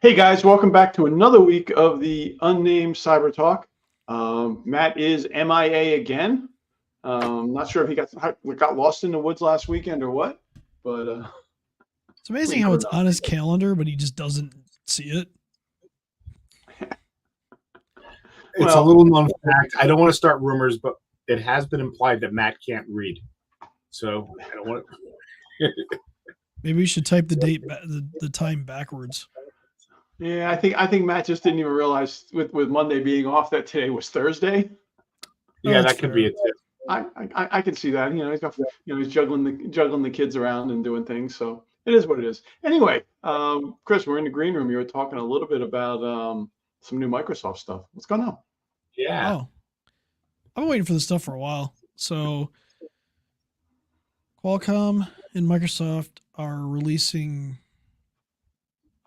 Hey guys, welcome back to another week of the unnamed Cybertalk. Matt is MIA again. Not sure if he got lost in the woods last weekend or what, but It's amazing how it's on his calendar, but he just doesn't see it. It's a little known fact. I don't want to start rumors, but it has been implied that Matt can't read. So I don't want to. Maybe we should type the date, the time backwards. Yeah, I think Matt just didn't even realize with Monday being off that today was Thursday. Yeah, that could be it too. I can see that. He's got, he's juggling the kids around and doing things. So it is what it is. Anyway, Chris, we're in the green room. You were talking a little bit about some new Microsoft stuff. What's going on? Yeah. Oh, I've been waiting for this stuff for a while. So Qualcomm and Microsoft are releasing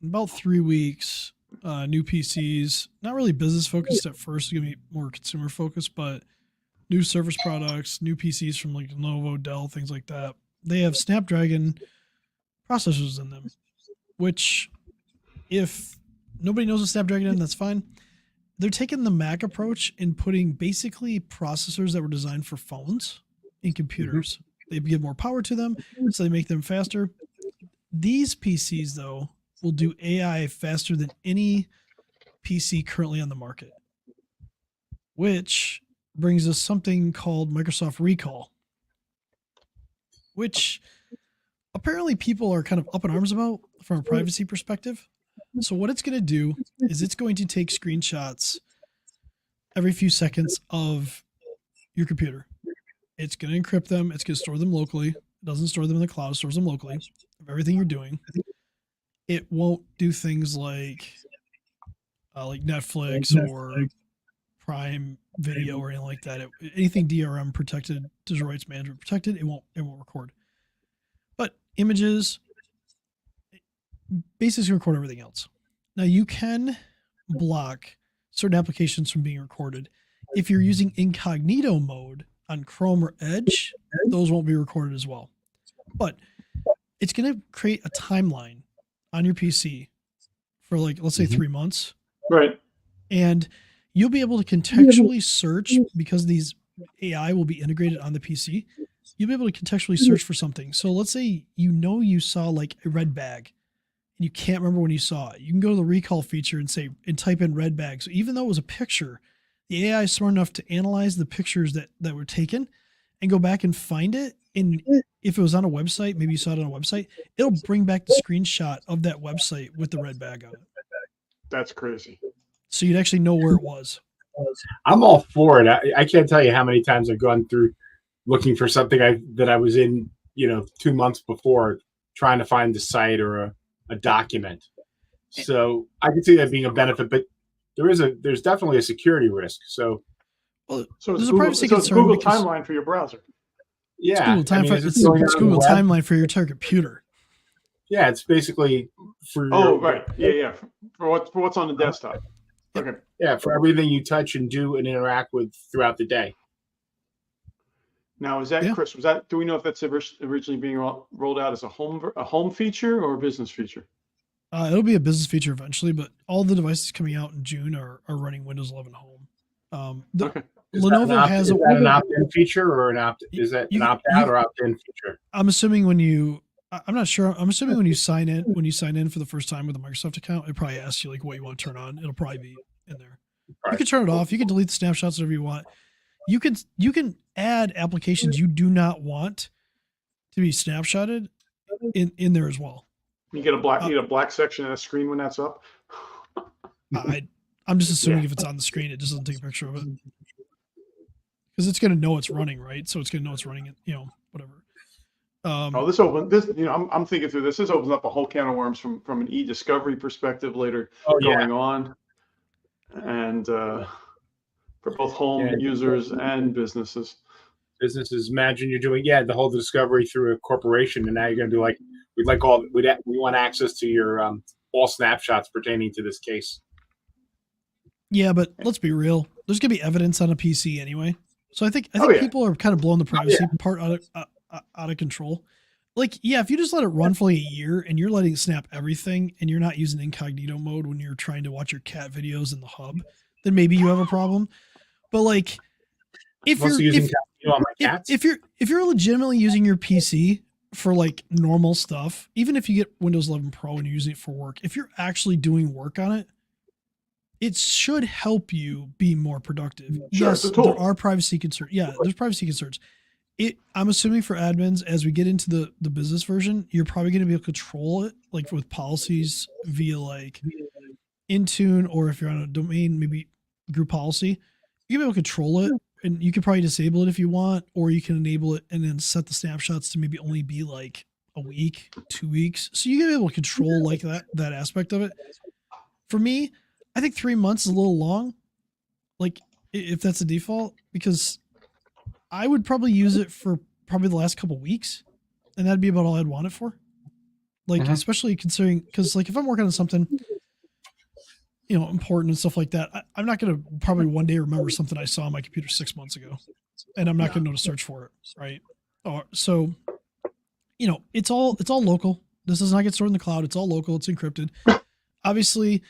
in about 3 weeks new PCs. Not really business focused at first. It's gonna be more consumer focused, but new Surface products, new PCs from like Lenovo, Dell, things like that. They have Snapdragon processors in them, which if nobody knows what Snapdragon is, that's fine. They're taking the Mac approach and putting basically processors that were designed for phones in computers. They give more power to them, so they make them faster. These PCs, though, will do AI faster than any PC currently on the market, which brings us something called Microsoft Recall, which apparently people are kind of up in arms about from a privacy perspective. So what it's going to do is it's going to take screenshots every few seconds of your computer. It's going to encrypt them. It's going to store them locally. It doesn't store them in the cloud. It stores them locally of everything you're doing. It won't do things like Netflix or Prime Video or anything like that. Anything DRM protected, digital rights management protected, it won't record. But images, basically record everything else. Now you can block certain applications from being recorded. If you're using incognito mode on Chrome or Edge, those won't be recorded as well. But it's going to create a timeline on your PC for let's say 3 months. Right. And you'll be able to contextually search because these AI will be integrated on the PC. You'll be able to contextually search for something. So let's say you saw like a red bag and you can't remember when you saw it. You can go to the recall feature and type in red bag. So even though it was a picture, the AI is smart enough to analyze the pictures that were taken and go back and find it. And if it was on a website, maybe you saw it on a website, it'll bring back the screenshot of that website with the red bag on it. That's crazy. So you'd actually know where it was. I'm all for it. I can't tell you how many times I've gone through looking for something that I was in, 2 months before, trying to find the site or a document. So I can see that being a benefit, but there's definitely a security risk. So it's Google timeline for your browser. Yeah, it's Google timeline for your entire computer. Yeah, it's basically for right. Yeah. For what's on the desktop. Okay. Yeah, for everything you touch and do and interact with throughout the day. Now, is that Chris? Do we know if that's originally being rolled out as a home feature or a business feature? It'll be a business feature eventually, but all the devices coming out in June are running Windows 11 Home. Okay. Lenovo has an opt-in feature or an opt-out or opt-in feature? I'm assuming I'm not sure. I'm assuming when you sign in for the first time with a Microsoft account, it probably asks you like what you want to turn on. It'll probably be in there. Right. You can turn it off. You can delete the snapshots whatever you want. You can add applications you do not want to be snapshotted in there as well. You get a black section of the screen when that's up. I'm just assuming if it's on the screen, it just doesn't take a picture of it because it's going to know it's running, right? So it's going to know it's running it, whatever. I'm thinking through this. This opens up a whole can of worms from an e-discovery perspective later going on, and for both home users and businesses. Imagine you're doing the whole discovery through a corporation, and now you're going to be like, we want access to your all snapshots pertaining to this case. Yeah, but let's be real. There's going to be evidence on a PC anyway, so I think people are kind of blowing the privacy part out of control. like, yeah, if you just let it run for like a year and you're letting it snap everything and you're not using incognito mode when you're trying to watch your cat videos in the hub, then maybe you have a problem. But like, if I'm also you're using Castillo on my cats. if you're legitimately using your PC for like normal stuff, even if you get Windows 11 Pro and you're using it for work, if you're actually doing work on it, it should help you be more productive. Sure, it's Yes, a tool. there are privacy concerns. Yeah, there's privacy concerns. I'm assuming for admins, as we get into the business version, you're probably going to be able to control it like with policies via like Intune, or if you're on a domain, maybe group policy. You can be able to control it, and you can probably disable it if you want, or you can enable it and then set the snapshots to maybe only be like a week, 2 weeks. So you can be able to control like that aspect of it. For me, I think 3 months is a little long. Like if that's the default, because I would probably use it for probably the last couple weeks, and that'd be about all I'd want it for. Like, especially considering, because like if I'm working on something, important and stuff like that, I'm not going to probably one day remember something I saw on my computer 6 months ago, and I'm not going to know to search for it, right? So, it's all local. This does not get stored in the cloud. It's all local. It's encrypted. Obviously,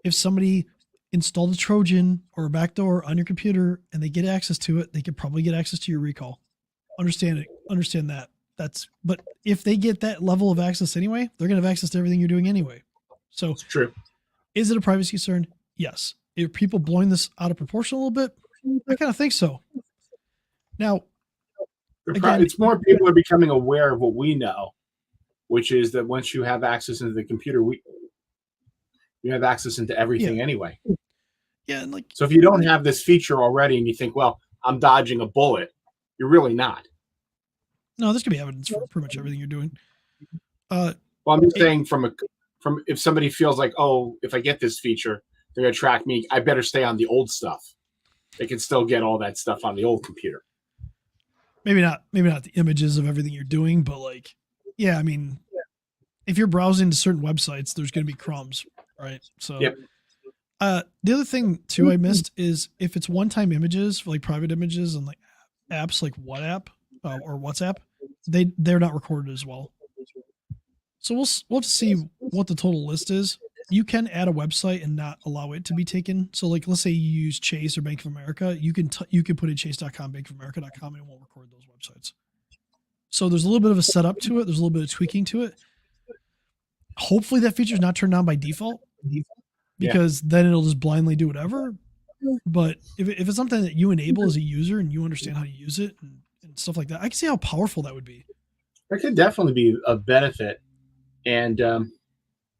if somebody installed a Trojan or a backdoor on your computer and they get access to it, they could probably get access to your recall. Understand that. But if they get that level of access anyway, they're going to have access to everything you're doing anyway. So It's true. Is it a privacy concern? Yes. Are people blowing this out of proportion a little bit? I kind of think so. Now, again, it's more people are becoming aware of what we know, which is that once you have access into the computer, you have access into everything anyway. Yeah, and like, so if you don't have this feature already and you think, well, I'm dodging a bullet, you're really not. No, this could be evidence for pretty much everything you're doing. Well, I'm just saying from if somebody feels like, oh, if I get this feature, they're going to track me, I better stay on the old stuff. They can still get all that stuff on the old computer. Maybe not the images of everything you're doing, but like, yeah, I mean, if you're browsing to certain websites, there's going to be crumbs, right? So, the other thing too I missed is if it's one-time images, like private images and like apps like WhatsApp or WhatsApp, they're not recorded as well. So we'll have to see what the total list is. You can add a website and not allow it to be taken. So like, let's say you use Chase or Bank of America, you can put in chase.com, bankofamerica.com, and it won't record those websites. So there's a little bit of a setup to it. There's a little bit of tweaking to it. Hopefully that feature is not turned on by default, because then it'll just blindly do whatever. But if it's something that you enable as a user and you understand how to use it and stuff like that, I can see how powerful that would be. There could definitely be a benefit. And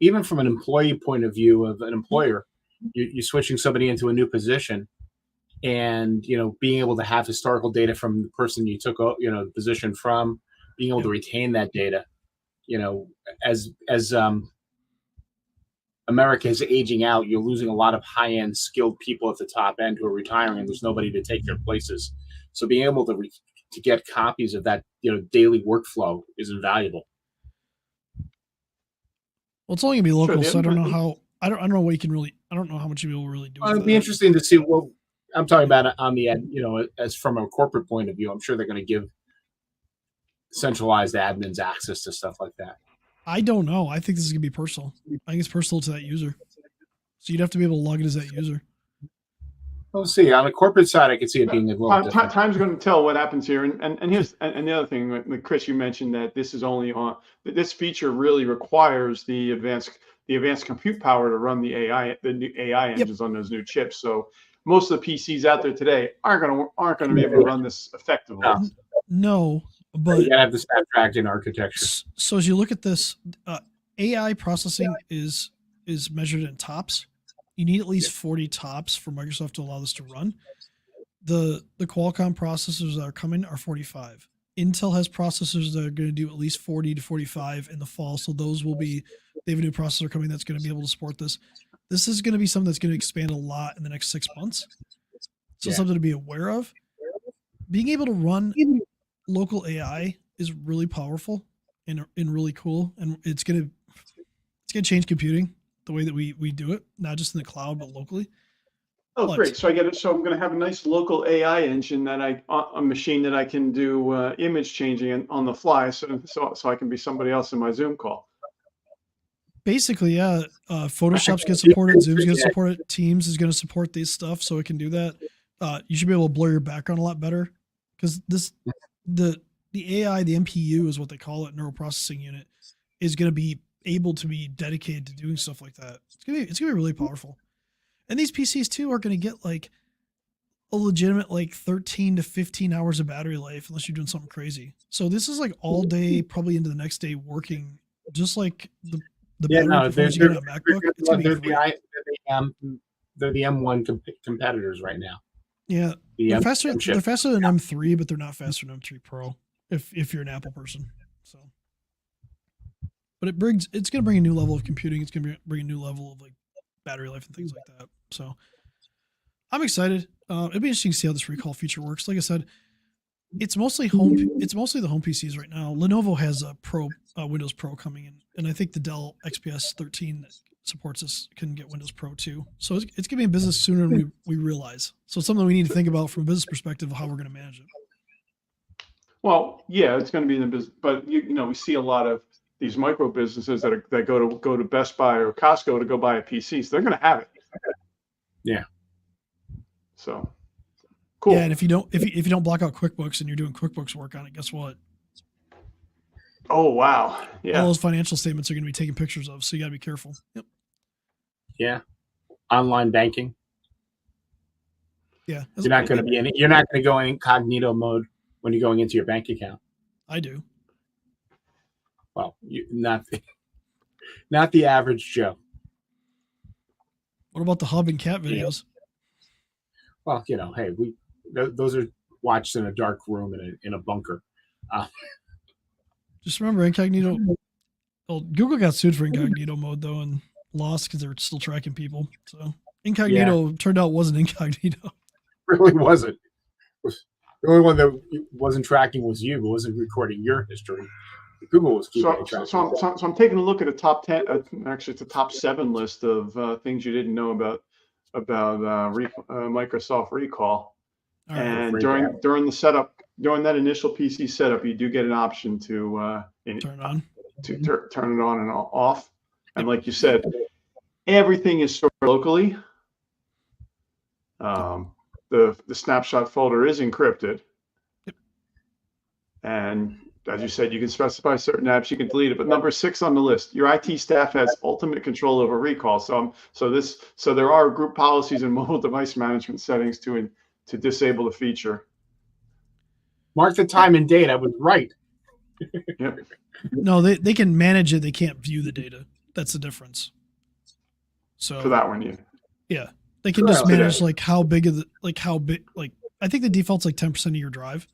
even from an employee point of view of an employer, you're switching somebody into a new position, and being able to have historical data from the person you took the position from, being able to retain that data, as America is aging out, you're losing a lot of high-end skilled people at the top end who are retiring, and there's nobody to take their places. So being able to get copies of that daily workflow is invaluable. Well, it's only gonna be local, so I don't know how. I don't know what you can really. I don't know how much you'll really do. It'd be interesting to see. Well, I'm talking about it on the end. As from a corporate point of view, I'm sure they're going to give centralized admins access to stuff like that. I don't know. I think this is gonna be personal. I think it's personal to that user. So you'd have to be able to log it as that user. We'll see. On the corporate side, I could see it being a little different. Time's going to tell what happens here. And here's the other thing, like Chris, you mentioned that this is only on this feature really requires the advanced compute power to run the new AI engines on those new chips. So most of the PCs out there today aren't going to be able to run this effectively. No, but you gotta have the Snapdragon architecture. So as you look at this, AI processing is measured in TOPS. You need at least 40 TOPS for Microsoft to allow this to run. The Qualcomm processors that are coming are 45. Intel has processors that are going to do at least 40 to 45 in the fall. So those they have a new processor coming that's going to be able to support this. This is going to be something that's going to expand a lot in the next 6 months. So something to be aware of. Being able to run local AI is really powerful and really cool. And it's going to change computing, the way that we do it, not just in the cloud, but locally. Oh, But great. So I get it. So I'm going to have a nice local AI engine that a machine that I can do image changing on the fly. So I can be somebody else in my Zoom call. basically, yeah, Photoshop's going to support it. Zoom's going to support it. Teams is going to support this stuff, so it can do that. You should be able to blur your background a lot better because the AI, the NPU is what they call it, neural processing unit, is going to be able to be dedicated to doing stuff like that. It's gonna be really powerful. And these PCs too are going to get like a legitimate like 13 to 15 hours of battery life unless you're doing something crazy. So this is like all day, probably into the next day working, just like the Yeah, battery no, performance you get on a MacBook. It's gonna be great. they're the M1 competitors right now. Yeah, The they're M faster. chip. They're faster than M3, but they're not faster than M3 Pro. If you're an Apple person, so. But it's gonna bring a new level of computing. It's gonna bring a new level of like battery life and things like that. So I'm excited. It'd be interesting to see how this recall feature works. Like I said, it's mostly the home PCs right now. Lenovo has a Windows Pro coming in, and I think the Dell XPS 13 that supports this can get Windows Pro too. So it's gonna be in business sooner than we realize. So it's something we need to think about from a business perspective of how we're gonna manage it. Well, yeah, it's going to be in the business, but we see a lot of these micro businesses that go to Best Buy or Costco to go buy a PC. So they're going to have it. Yeah. So cool. Yeah, and if you don't block out QuickBooks and you're doing QuickBooks work on it, guess what? Oh wow. Yeah. All those financial statements are going to be taken pictures of, so you got to be careful. Yep. Yeah. Online banking. Yeah. You're not going to go in incognito mode when you're going into your bank account. I do. Well, not the average Joe. What about the Hub and Cat videos? Well, hey, those are watched in a dark room in a bunker. Just remember incognito. Well, Google got sued for incognito mode though and lost because they were still tracking people. So incognito turned out wasn't incognito. Really wasn't. The only one that wasn't tracking was you, but wasn't recording your history. Google was keeping track. So I'm taking a look at a top 10. Actually, it's a top 7 list of things you didn't know about Microsoft Recall. Right. And during the setup, during that initial PC setup, you do get an option to turn it on and off. And like you said, everything is stored locally. The snapshot folder is encrypted. Yep. And as you said, you can specify certain apps, you can delete it. But number 6 on the list, your IT staff has ultimate control over recall. So there are group policies and mobile device management settings to disable the feature. Mark the time and date. I was right. Yep. No, they can manage it. They can't view the data. That's the difference. So for that one, yeah. They can just manage like how big I think the default's like 10% of your drive.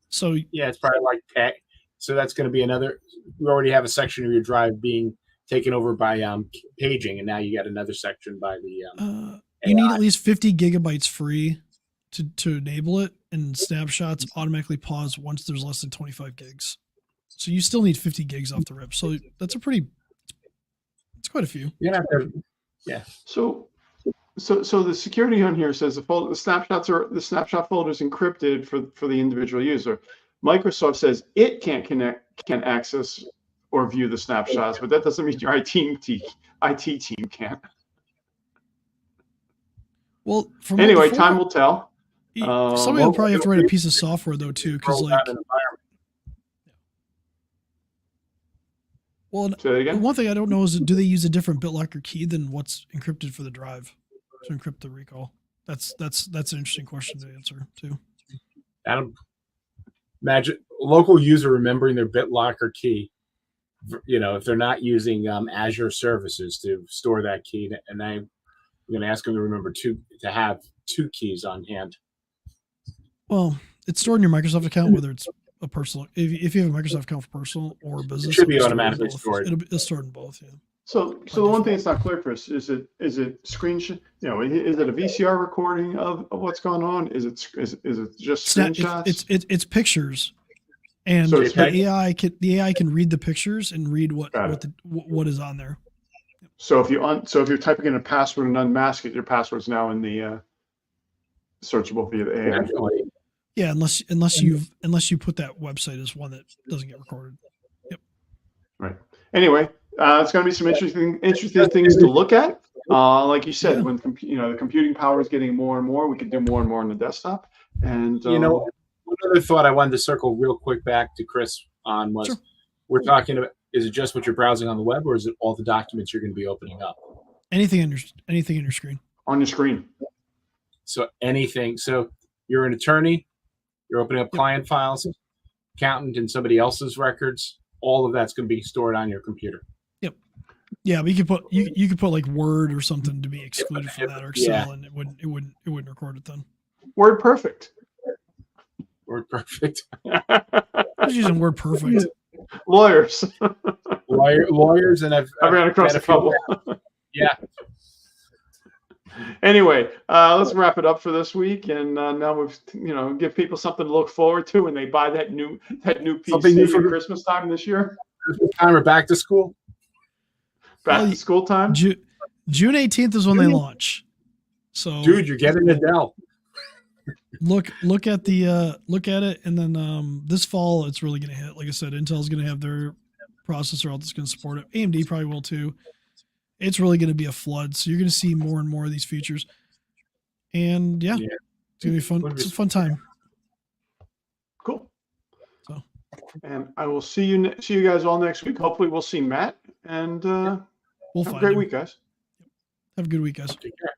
So yeah, it's probably like tech. So that's going to be another. We already have a section of your drive being taken over by paging, and now you got another section by the. You need at least 50 gigabytes free to enable it, and snapshots automatically pause once there's less than 25 gigs. So you still need 50 gigs off the rip. So that's it's quite a few. Yeah. So the security on here says the snapshot folder is encrypted for the individual user. Microsoft says it can access or view the snapshots, but that doesn't mean your IT team can't. Well, anyway, time will tell. Somebody will probably have to write a piece of software though too, because like. Well, one thing I don't know is, do they use a different BitLocker key than what's encrypted for the drive to encrypt the recall? That's an interesting question to answer too. I don't imagine local user remembering their BitLocker key. If they're not using Azure services to store that key, and I'm going to ask them to remember to have 2 keys on hand. Well, it's stored in your Microsoft account, whether it's a personal. If you have a Microsoft account for personal or business, it should be automatically stored. It's stored in both. Yeah. So the one thing that's not clear, Chris, is it screenshot? Is it a VCR recording of what's going on? Is it just screenshots? It's pictures, and so the AI can read the pictures and read what is on there. So if you're typing in a password and unmask it, your password's now in the searchable via the AI. Definitely. Yeah, unless you put that website as one that doesn't get recorded. Right. Anyway, it's going to be some interesting things to look at. Like you said, Yeah. when the computing power is getting more and more, we can do more and more on the desktop. And One other thought I wanted to circle real quick back to Chris on was, Sure. we're talking about, is it just what you're browsing on the web, or is it all the documents you're going to be opening up? Anything on your screen. on your screen. So anything. So you're an attorney, you're opening up client files, accountant, and somebody else's records. All of that's going to be stored on your computer. Yep. Yeah, but you could put like Word or something to be excluded from that, or Excel, and it wouldn't record it then. Word perfect. Word perfect. I was using Word perfect. Lawyers. Lawyers, and I've ran across a couple. Yeah. Anyway, let's wrap it up for this week, and now we've give people something to look forward to when they buy that new PC for Christmas time this year. Christmas time or back to school. Back to school time. June 18th is when they launch. So, dude, you're getting a Dell. Look at it, and then this fall it's really going to hit. Like I said, Intel's going to have their processor out that's going to support it. AMD probably will too. It's really going to be a flood, so you're going to see more and more of these features. And it's going to be fun. It's a fun time. Cool. So, and I will see you guys all next week. Hopefully, we'll see Matt, and we'll have find a great him. week, guys. Have a good week, guys. Take care.